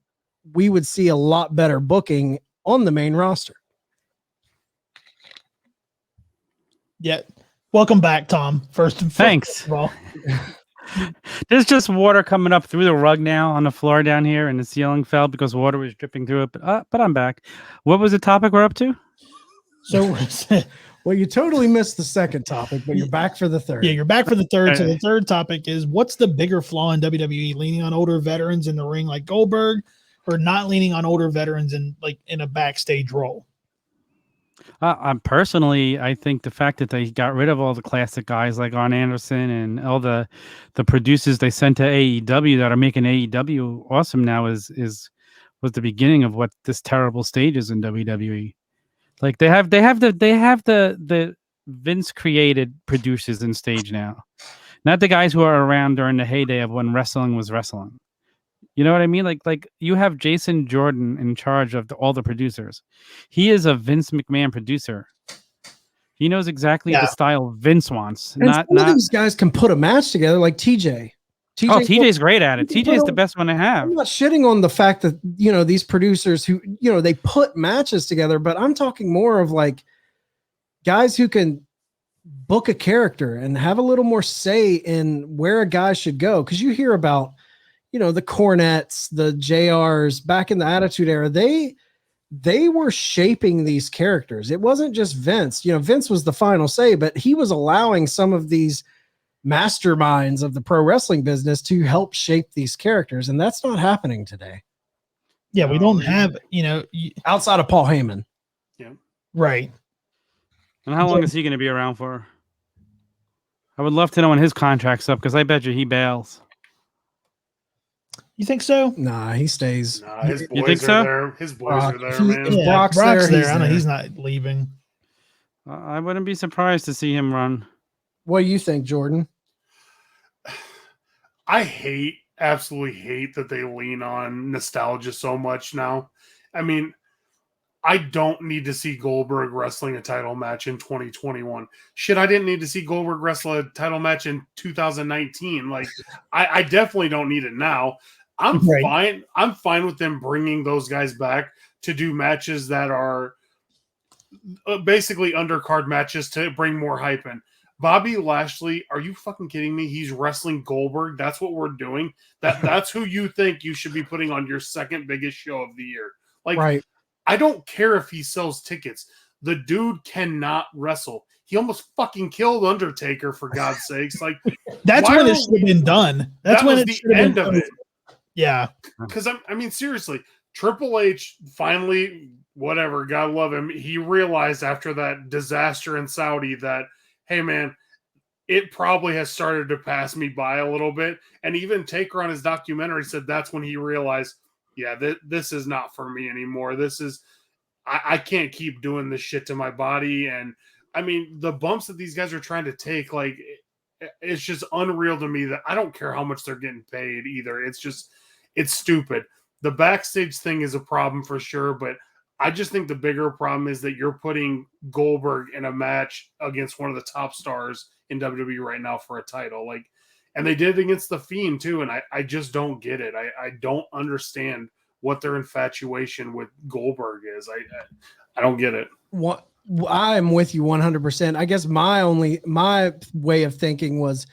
[SPEAKER 3] we would see a lot better booking on the main roster.
[SPEAKER 2] Yeah. Welcome back, Tom.
[SPEAKER 4] Thanks.
[SPEAKER 2] First of all.
[SPEAKER 4] There's just water coming up through the rug now on the floor down here, and the ceiling fell because water was dripping through it. But I'm back. What was the topic we're up to?
[SPEAKER 2] So,
[SPEAKER 3] well, you totally missed the second topic, but you're back for the third.
[SPEAKER 2] yeah, you're back for the third. So the third topic is, what's the bigger flaw in WWE? Leaning on older veterans in the ring like Goldberg, or not leaning on older veterans in a backstage role?
[SPEAKER 4] Personally, I think the fact that they got rid of all the classic guys like Arn Anderson and all the producers they sent to AEW that are making AEW awesome now was the beginning of what this terrible stage is in WWE. Like they have the Vince created producers in stage now, not the guys who are around during the heyday of when wrestling was wrestling. You know what I mean? Like you have Jason Jordan in charge of all the producers. He is a Vince McMahon producer. He knows exactly the style Vince wants.
[SPEAKER 3] And some of these guys can put a match together, like TJ.
[SPEAKER 4] TJ's great at it. TJ is the best one to have.
[SPEAKER 3] I'm not shitting on the fact that, you know, these producers who, you know, they put matches together, but I'm talking more of like guys who can book a character and have a little more say in where a guy should go. Because you hear about, you know, the Cornettes, the JRs back in the Attitude Era, they were shaping these characters. It wasn't just Vince. You know, Vince was the final say, but he was allowing some of these masterminds of the pro wrestling business to help shape these characters. And that's not happening today.
[SPEAKER 2] Yeah, we don't have, you know,
[SPEAKER 3] outside of Paul Heyman.
[SPEAKER 5] Yeah.
[SPEAKER 2] Right.
[SPEAKER 4] And how long is he going to be around for? I would love to know when his contract's up, because I bet you he bails.
[SPEAKER 2] You think so?
[SPEAKER 3] Nah, he stays.
[SPEAKER 5] Nah, his boys
[SPEAKER 4] you think
[SPEAKER 5] are
[SPEAKER 4] so?
[SPEAKER 5] there. His boys are there, man.
[SPEAKER 2] Yeah,
[SPEAKER 3] Brock's
[SPEAKER 2] Brock's
[SPEAKER 3] there,
[SPEAKER 2] there. I know
[SPEAKER 3] there.
[SPEAKER 2] he's not leaving.
[SPEAKER 4] I wouldn't be surprised to see him run.
[SPEAKER 3] What do you think, Jordan?
[SPEAKER 5] I absolutely hate that they lean on nostalgia so much now. I mean, I don't need to see Goldberg wrestling a title match in 2021. Shit, I didn't need to see Goldberg wrestle a title match in 2019. Like, I definitely don't need it now. I'm fine. I'm fine with them bringing those guys back to do matches that are basically undercard matches to bring more hype in. Bobby Lashley, are you fucking kidding me? He's wrestling Goldberg. That's what we're doing. That's who you think you should be putting on your second biggest show of the year. Like,
[SPEAKER 3] Right.
[SPEAKER 5] I don't care if he sells tickets. The dude cannot wrestle. He almost fucking killed Undertaker, for God's sakes. Like,
[SPEAKER 2] that's when it should have been done. That's when it should have been done.
[SPEAKER 5] Yeah. Because I mean, seriously, Triple H finally, whatever, God love him, he realized after that disaster in Saudi that, hey man, it probably has started to pass me by a little bit. And even Taker on his documentary said that's when he realized, yeah, this is not for me anymore. This is, I can't keep doing this shit to my body. And I mean, the bumps that these guys are trying to take, like, it's just unreal to me that I don't care how much they're getting paid either. It's just, it's stupid. The backstage thing is a problem for sure, but I just think the bigger problem is that you're putting Goldberg in a match against one of the top stars in WWE right now for a title. Like, and they did it against The Fiend too. And I just don't get it. I don't understand what their infatuation with Goldberg is. I don't get it.
[SPEAKER 3] What I'm with you 100%. I guess my way of thinking was,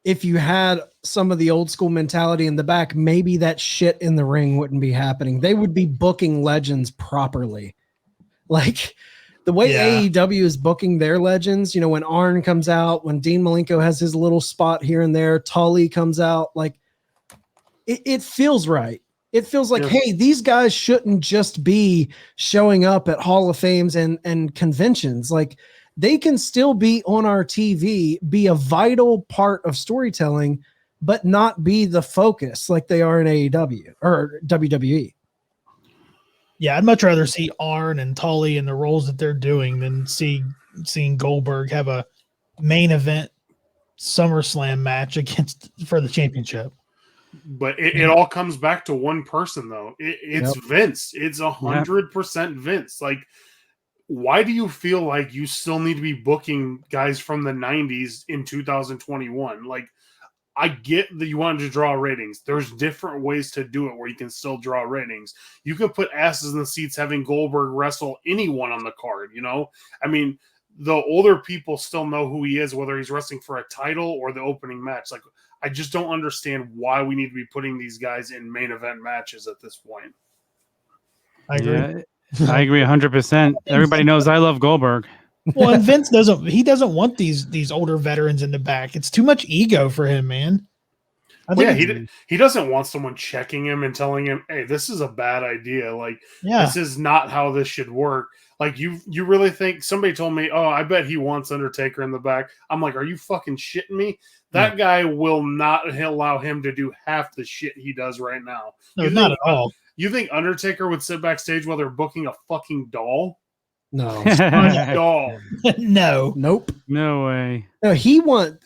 [SPEAKER 3] if you had some of the old school mentality in the back, maybe that shit in the ring wouldn't be happening. They would be booking legends properly. Like, The way
[SPEAKER 2] Yeah.
[SPEAKER 3] AEW is booking their legends, you know, when Arn comes out, when Dean Malenko has his little spot here and there, Tully comes out, like it feels right. It feels like, hey, these guys shouldn't just be showing up at Hall of Fames and conventions. Like they can still be on our TV, be a vital part of storytelling, but not be the focus like they are in AEW or WWE.
[SPEAKER 2] Yeah, I'd much rather see Arn and Tully in the roles that they're doing than seeing Goldberg have a main event SummerSlam match for the championship.
[SPEAKER 5] But it all comes back to one person, though. It's Vince. It's 100% Vince. Like, why do you feel like you still need to be booking guys from the 90s in 2021? Like, I get that you wanted to draw ratings. There's different ways to do it where you can still draw ratings. You could put asses in the seats having Goldberg wrestle anyone on the card, you know? I mean, the older people still know who he is, whether he's wrestling for a title or the opening match. Like, I just don't understand why we need to be putting these guys in main event matches at this point.
[SPEAKER 2] I agree.
[SPEAKER 4] Yeah, I agree 100%. Everybody knows I love Goldberg.
[SPEAKER 2] Well, and Vince doesn't want these older veterans in the back. It's too much ego for him, man.
[SPEAKER 5] He doesn't want someone checking him and telling him, "Hey, this is a bad idea. Like, this is not how this should work." Like, you really think somebody told me, "Oh, I bet he wants Undertaker in the back." I'm like, "Are you fucking shitting me?" That guy will not allow him to do half the shit he does right now.
[SPEAKER 2] No, not at all.
[SPEAKER 5] You think Undertaker would sit backstage while they're booking a fucking doll?
[SPEAKER 3] No.
[SPEAKER 5] Doll.
[SPEAKER 2] No.
[SPEAKER 3] Nope.
[SPEAKER 4] No way.
[SPEAKER 3] No,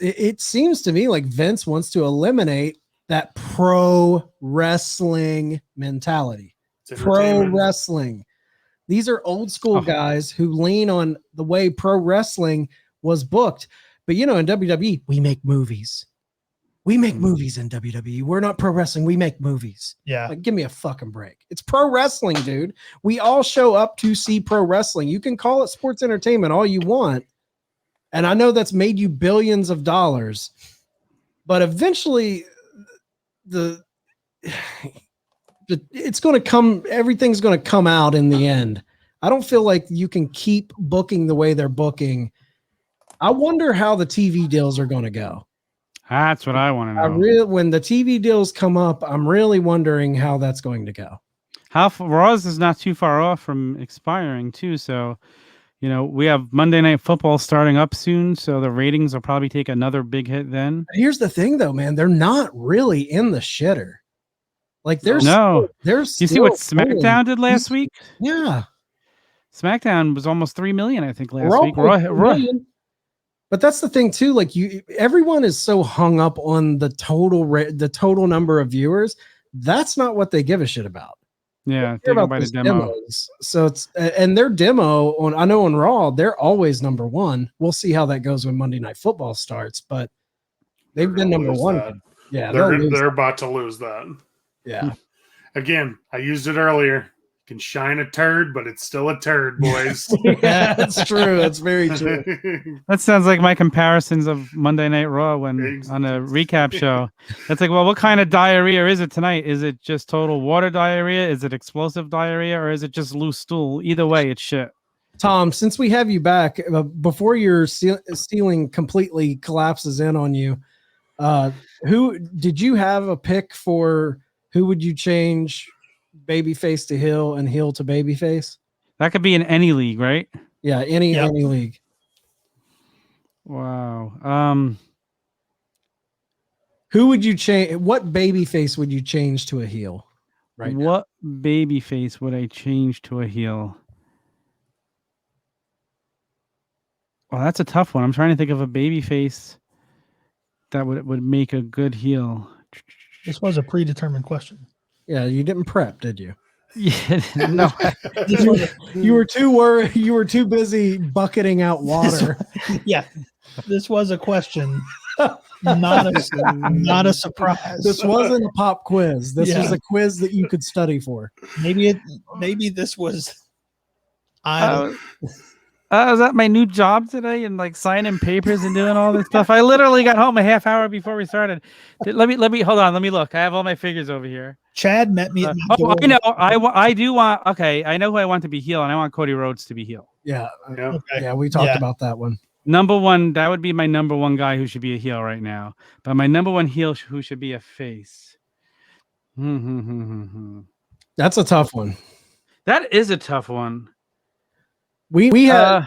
[SPEAKER 3] it seems to me like Vince wants to eliminate that pro wrestling mentality. Pro wrestling. These are old school guys who lean on the way pro wrestling was booked. But you know, in WWE, we make movies. We make movies in WWE. We're not pro wrestling. We make movies.
[SPEAKER 2] Yeah.
[SPEAKER 3] Like, give me a fucking break. It's pro wrestling, dude. We all show up to see pro wrestling. You can call it sports entertainment all you want. And I know that's made you billions of dollars. But eventually, it's going to come. Everything's going to come out in the end. I don't feel like you can keep booking the way they're booking. I wonder how the TV deals are going to go.
[SPEAKER 4] That's what I want to know.
[SPEAKER 3] When the TV deals come up, I'm really wondering how that's going to go.
[SPEAKER 4] Raw's is not too far off from expiring too. So, you know, we have Monday Night Football starting up soon. So the ratings will probably take another big hit then.
[SPEAKER 3] Here's the thing though, man, they're not really in the shitter. Like there's
[SPEAKER 4] you see what SmackDown did last week?
[SPEAKER 3] Yeah.
[SPEAKER 4] SmackDown was almost 3 million, I think, last week. Raw.
[SPEAKER 3] But that's the thing too. Like everyone is so hung up on the total number of viewers. That's not what they give a shit about.
[SPEAKER 4] Yeah, think about the demo.
[SPEAKER 3] Demos. So and their demo on Raw, they're always number one. We'll see how that goes when Monday Night Football starts, but they've been number one.
[SPEAKER 5] That.
[SPEAKER 3] Yeah,
[SPEAKER 5] they're about to lose that.
[SPEAKER 3] Yeah.
[SPEAKER 5] Again, I used it earlier. Can shine a turd, but it's still a turd, boys.
[SPEAKER 3] Yeah, that's true. That's very true.
[SPEAKER 4] That sounds like my comparisons of Monday Night Raw when on a recap show. It's like, well, what kind of diarrhea is it tonight? Is it just total water diarrhea? Is it explosive diarrhea? Or is it just loose stool? Either way, it's shit.
[SPEAKER 3] Tom, since we have you back, before your ceiling completely collapses in on you, who did you have a pick for? Who would you change? Babyface to heel and heel to babyface?
[SPEAKER 4] That could be in any league, right?
[SPEAKER 3] Yeah, any league.
[SPEAKER 4] Wow.
[SPEAKER 3] Who would you change? What babyface would you change to a heel? Right.
[SPEAKER 4] What babyface would I change to a heel? Well, that's a tough one. I'm trying to think of a babyface that would make a good heel.
[SPEAKER 2] This was a predetermined question.
[SPEAKER 3] Yeah, you didn't prep, did you?
[SPEAKER 4] Yeah, no.
[SPEAKER 3] You were too busy bucketing out water.
[SPEAKER 2] Yeah, this was a question, not a surprise.
[SPEAKER 3] This wasn't a pop quiz. This was a quiz that you could study for.
[SPEAKER 2] Maybe this was.
[SPEAKER 4] I was at my new job today and like signing papers and doing all this stuff. I literally got home a half hour before we started. Let me hold on. Let me look. I have all my figures over here.
[SPEAKER 2] Chad met me. At my door.
[SPEAKER 4] I know. I do want. Okay, I know who I want to be heel, and I want Cody Rhodes to be heel.
[SPEAKER 3] Yeah.
[SPEAKER 5] Yeah.
[SPEAKER 3] Yeah, we talked
[SPEAKER 2] Yeah.
[SPEAKER 3] about that one.
[SPEAKER 4] Number one, that would be my number one guy who should be a heel right now. But my number one heel who should be a face.
[SPEAKER 3] That's a tough one.
[SPEAKER 4] That is a tough one.
[SPEAKER 3] We had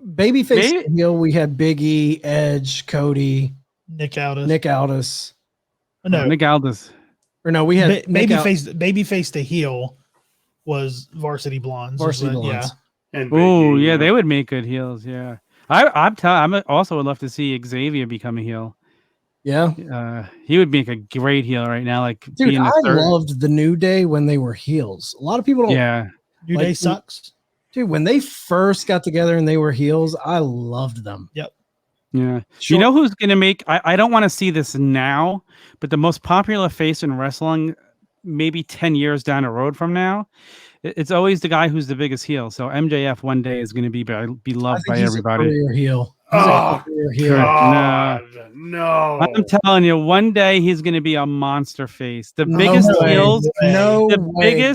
[SPEAKER 3] babyface
[SPEAKER 4] maybe-
[SPEAKER 3] and heel. We had Big E, Edge, Cody,
[SPEAKER 2] Nick Aldis.
[SPEAKER 3] Nick Aldis.
[SPEAKER 2] No,
[SPEAKER 4] Nick Aldis.
[SPEAKER 3] Or no, we had
[SPEAKER 2] babyface to heel was Varsity Blondes.
[SPEAKER 3] Varsity
[SPEAKER 2] but,
[SPEAKER 3] Blondes.
[SPEAKER 5] And
[SPEAKER 4] Oh,
[SPEAKER 5] Big E,
[SPEAKER 4] yeah, they would make good heels. Yeah, I also would love to see Xavier become a heel.
[SPEAKER 3] Yeah.
[SPEAKER 4] He would make a great heel right now. Like,
[SPEAKER 3] Dude,
[SPEAKER 4] being
[SPEAKER 3] I
[SPEAKER 4] the third.
[SPEAKER 3] loved the New Day when they were heels. A lot of people don't.
[SPEAKER 4] Yeah,
[SPEAKER 2] New Day sucks.
[SPEAKER 3] Dude, when they first got together and they were heels, I loved them.
[SPEAKER 2] Yep.
[SPEAKER 4] yeah.
[SPEAKER 3] Sure.
[SPEAKER 4] You know who's gonna make? I don't want to see this now, but the most popular face in wrestling, maybe 10 years down the road from now, it's always the guy who's the biggest heel. So MJF one day is going to be loved by everybody.
[SPEAKER 3] Career heel.
[SPEAKER 5] Oh,
[SPEAKER 3] Career heel.
[SPEAKER 5] God, no.
[SPEAKER 4] I'm telling you, one day he's going to be a monster face. The
[SPEAKER 3] No
[SPEAKER 4] biggest
[SPEAKER 3] way.
[SPEAKER 4] heels,
[SPEAKER 3] No
[SPEAKER 4] the
[SPEAKER 3] way.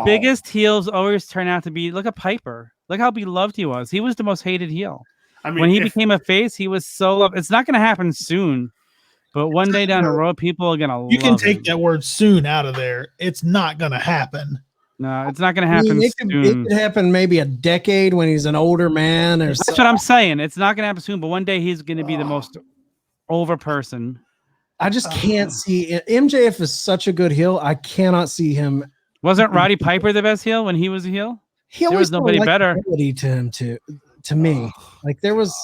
[SPEAKER 4] biggest heels always turn out to be. Look at Piper. Look how beloved he was. He was the most hated heel.
[SPEAKER 5] I mean,
[SPEAKER 4] When he became a face, he was so loved. It's not going to happen soon, but one day down the road, people are going to love
[SPEAKER 2] You can
[SPEAKER 4] him.
[SPEAKER 2] take that word soon out of there. It's not going to happen.
[SPEAKER 4] No, it's not going to
[SPEAKER 3] I
[SPEAKER 4] happen
[SPEAKER 3] mean,
[SPEAKER 4] soon.
[SPEAKER 3] it could happen maybe a decade when he's an older man or
[SPEAKER 4] That's
[SPEAKER 3] something.
[SPEAKER 4] what I'm saying. It's not going to happen soon, but one day he's going to be the most over person.
[SPEAKER 3] I just can't see it. MJF is such a good heel. I cannot see him.
[SPEAKER 4] Wasn't Roddy Piper the best heel when he was a heel?
[SPEAKER 3] He
[SPEAKER 4] There
[SPEAKER 3] always
[SPEAKER 4] was nobody
[SPEAKER 3] felt like
[SPEAKER 4] better.
[SPEAKER 3] ability to him to me. Like there was.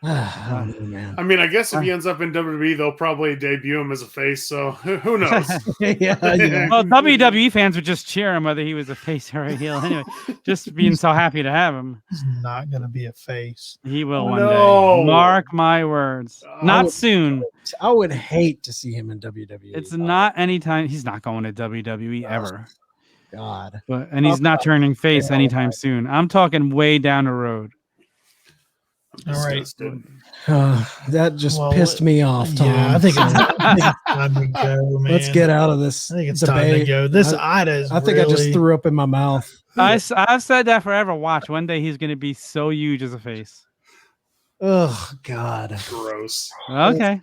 [SPEAKER 3] I don't know, man.
[SPEAKER 5] I mean, I guess if he ends up in WWE, they'll probably debut him as a face. So who knows?
[SPEAKER 3] Yeah, you know.
[SPEAKER 4] Well, WWE fans would just cheer him whether he was a face or a heel. Anyway, just being so happy to have him.
[SPEAKER 2] He's not going to be a face.
[SPEAKER 4] He will one
[SPEAKER 5] No.
[SPEAKER 4] day. Mark my words. Not soon.
[SPEAKER 3] I would hate to see him in WWE.
[SPEAKER 4] It's not anytime. He's not going to WWE ever.
[SPEAKER 3] God.
[SPEAKER 4] And he's not turning face anytime soon. I'm talking way down the road.
[SPEAKER 2] All right.
[SPEAKER 5] Disgusted.
[SPEAKER 3] That just
[SPEAKER 2] Well,
[SPEAKER 3] pissed me off, Tom.
[SPEAKER 2] Yeah, I think it's time to go, man.
[SPEAKER 3] Let's get out of this
[SPEAKER 2] I think it's
[SPEAKER 3] debate.
[SPEAKER 2] time to go. This Ida is
[SPEAKER 3] I think I just threw up in my mouth.
[SPEAKER 4] I've said that forever. Watch. One day he's going to be so huge as a face.
[SPEAKER 3] Oh, God.
[SPEAKER 5] Gross.
[SPEAKER 4] Okay.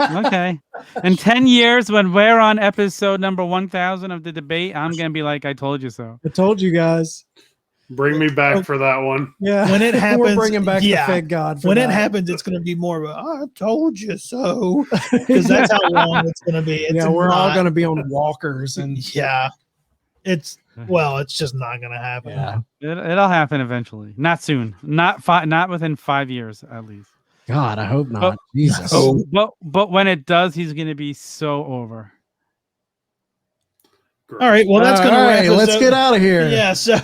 [SPEAKER 4] Okay. In 10 years, when we're on episode number 1000 of the debate, I'm going to be like, I told you so.
[SPEAKER 3] I told you guys.
[SPEAKER 5] Bring me back for that one.
[SPEAKER 3] Yeah.
[SPEAKER 2] When it happens,
[SPEAKER 3] We're bringing back the fake God.
[SPEAKER 2] When it happens, it's going to be more of a "I told you so," because that's how long it's going to be. It's
[SPEAKER 3] we're all
[SPEAKER 2] not-
[SPEAKER 3] going to be on walkers and
[SPEAKER 2] Yeah, it's just not going to happen.
[SPEAKER 3] yeah.
[SPEAKER 4] It'll happen eventually. Not soon. Not within 5 years, at least.
[SPEAKER 3] God, I hope not. Jesus.
[SPEAKER 2] Oh.
[SPEAKER 4] But when it does, he's going to be so over.
[SPEAKER 5] Gross.
[SPEAKER 2] All right, well that's going to wrap us
[SPEAKER 3] let's
[SPEAKER 2] up.
[SPEAKER 3] get out of here.
[SPEAKER 2] Yeah, so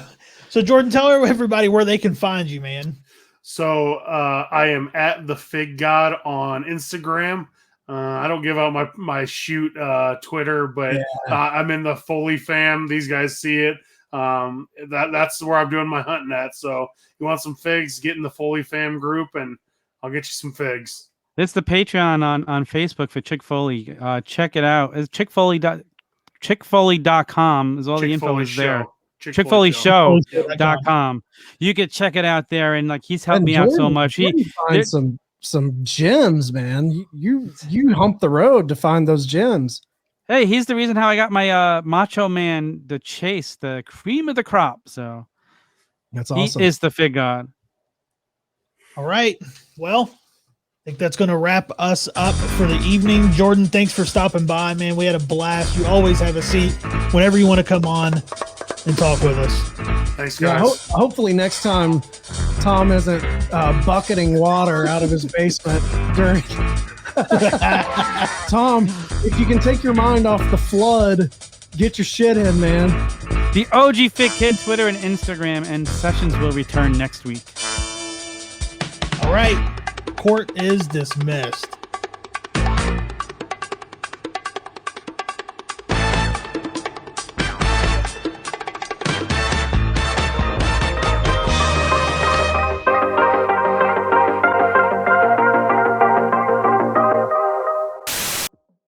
[SPEAKER 2] Jordan, tell everybody where they can find you, man.
[SPEAKER 5] So I am at the Fig God on Instagram. I don't give out my shoot Twitter, but I'm in the Foley fam. These guys see it. That's where I'm doing my hunting at. So you want some figs, get in the Foley fam group, and I'll get you some figs.
[SPEAKER 4] It's the Patreon on Facebook for Chick Foley. Check it out. It's chickfoley.com is all the info is there. ChickFoleyShow.com. You could check it out there, and like he's helped me out so much.
[SPEAKER 3] Jordan find some gems, man. You hump the road to find those gems.
[SPEAKER 4] Hey, he's the reason how I got my Macho Man, the Chase, the cream of the crop. So
[SPEAKER 3] That's awesome.
[SPEAKER 4] he is the Fig God.
[SPEAKER 2] All right, well, I think that's going to wrap us up for the evening. Jordan, thanks for stopping by, man. We had a blast. You always have a seat whenever you want to come on and talk with us.
[SPEAKER 5] Thanks,
[SPEAKER 3] Yeah,
[SPEAKER 5] guys.
[SPEAKER 3] hopefully next time Tom isn't bucketing water out of his basement during. Tom, if you can take your mind off the flood, get your shit in, man.
[SPEAKER 4] The OG Fig Kid, Twitter and Instagram, and sessions will return next week.
[SPEAKER 2] All right, court is dismissed.